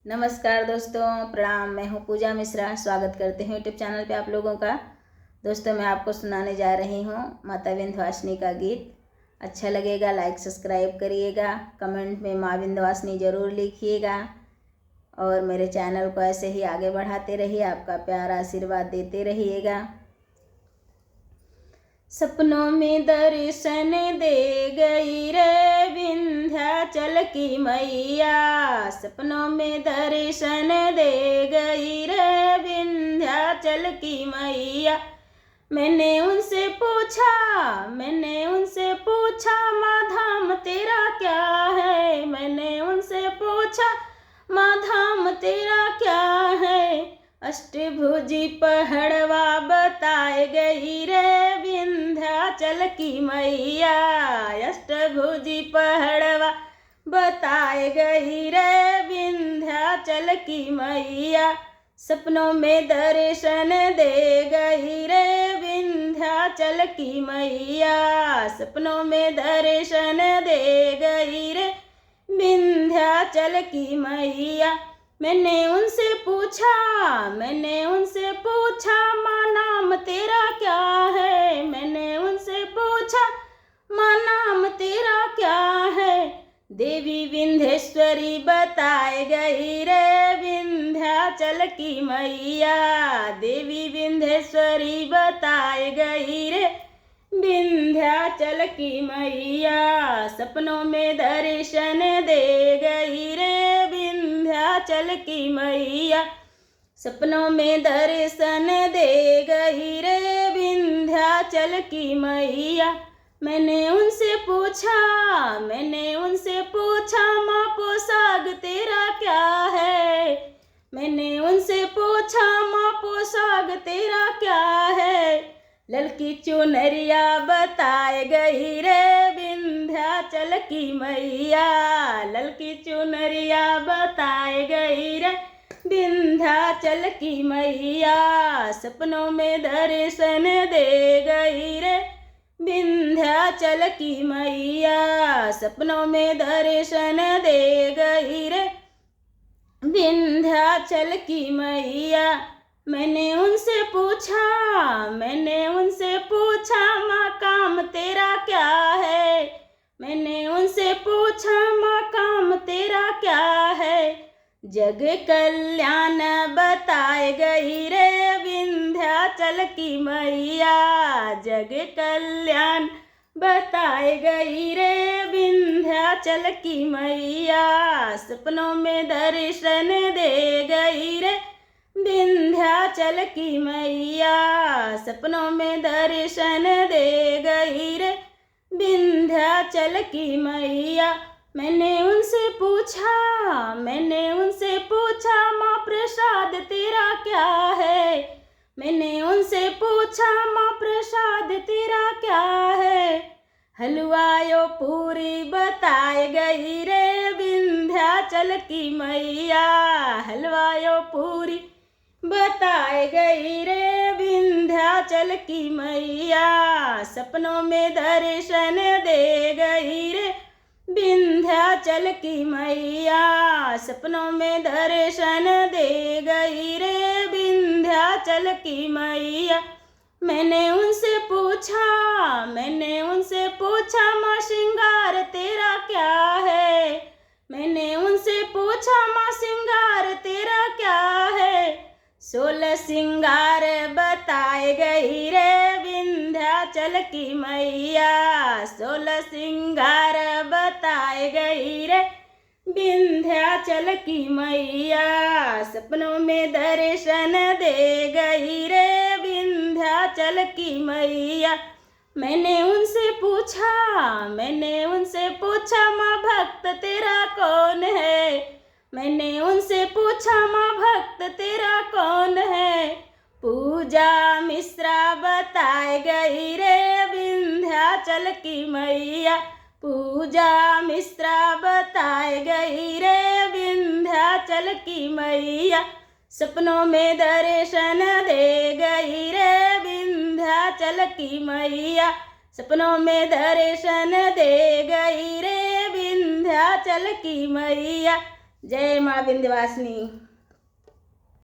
नमस्कार दोस्तों, प्रणाम। मैं हूँ पूजा मिश्रा। स्वागत करते हैं यूट्यूब चैनल पे आप लोगों का। दोस्तों, मैं आपको सुनाने जा रही हूँ माता विंध्यवासिनी का गीत। अच्छा लगेगा लाइक सब्सक्राइब करिएगा, कमेंट में माँ विंध्यवासिनी ज़रूर लिखिएगा और मेरे चैनल को ऐसे ही आगे बढ़ाते रहिए। आपका प्यार आशीर्वाद देते रहिएगा। सपनों में दर्शन दे गई रे विंध्याचल की मैया। सपनों में दर्शन दे गई रे विंध्याचल की मैया। मैंने उनसे पूछा माँ धाम तेरा क्या है। मैंने उनसे पूछा माँ धाम तेरा क्या है। अष्टभुजी पहाड़वा बताए गई रे विंध्याचल की मैया। अष्टभुजी पहाड़वा बताए गई रे विंध्याचल की मैया। सपनों में दर्शन दे गई रे विंध्याचल की मैया। सपनों में दर्शन दे गई रे विंध्याचल की मैया। मैंने उनसे पूछा माँ नाम तेरा क्या है। मैंने उनसे पूछा माँ नाम तेरा क्या है। देवी विंध्येश्वरी बताए गई रे विंध्याचल की मैया। देवी विंध्येश्वरी बताए गई रे विंध्याचल की मैया। सपनों में दर्शन दे गई रे विंध्याचल की मैया। सपनों में दर्शन दे गई रे विंध्याचल की मैया। मैंने उनसे पूछा माँ पोशाक तेरा क्या है। मैंने उनसे पूछा माँ पोशाक तेरा क्या है। ललकी चुनरिया बताए गई रे विंध्याचल की मैया। ललकी चुनरिया बताए गई रे विंध्याचल की मैया। सपनों में दर्शन दे गई रे विंध्याचल की मैया। सपनों में दर्शन दे गई रे विंध्याचल की मैया। मैंने उनसे पूछा माँ काम तेरा क्या है। मैंने उनसे पूछा माँ काम तेरा क्या है। जग कल्याण बताए गई रे विंध्याचल की मैया। जग कल्याण बताए गई रे विंध्याचल की मैया। सपनों में दर्शन दे गई रे विंध्याचल की मैया। सपनों में दर्शन दे गई रे विंध्याचल की मैया। मैंने उनसे पूछा माँ प्रसाद तेरा क्या है। मैंने उनसे पूछा माँ प्रसाद तेरा क्या है। हलवायो पूरी बताए गई रे विंध्याचल की मैया। हलवायो पूरी बताए गई रे विंध्याचल की मैया। सपनों में दर्शन दे गई रे विंध्याचल की मैया। सपनों में दर्शन दे गई रे विंध्याचल की मैया। मैंने उनसे पूछा माँ श्रृंगार तेरा क्या है। मैंने उनसे पूछा माँ श्रृंगार तेरा क्या है। 16 श्रृंगार बताए गई रे विंध्याचल की मैया। 16 श्रृंगार बताए गई रे विंध्याचल की मैया। सपनों में दर्शन दे गई रे विंध्याचल की मैया। मैंने उनसे पूछा माँ भक्त तेरा कौन है। मैंने उनसे पूछा माँ भक्त तेरा कौन है। पूजा मिश्रा बताए गई रे विंध्याचल की मैया। पूजा मिश्रा बताए गई रे विंध्याचल की मैया। सपनों में दर्शन दे गई रे विंध्याचल की मैया। सपनों में दर्शन दे गई रे विंध्याचल की मैया। जय माँ विंध्यवासिनी।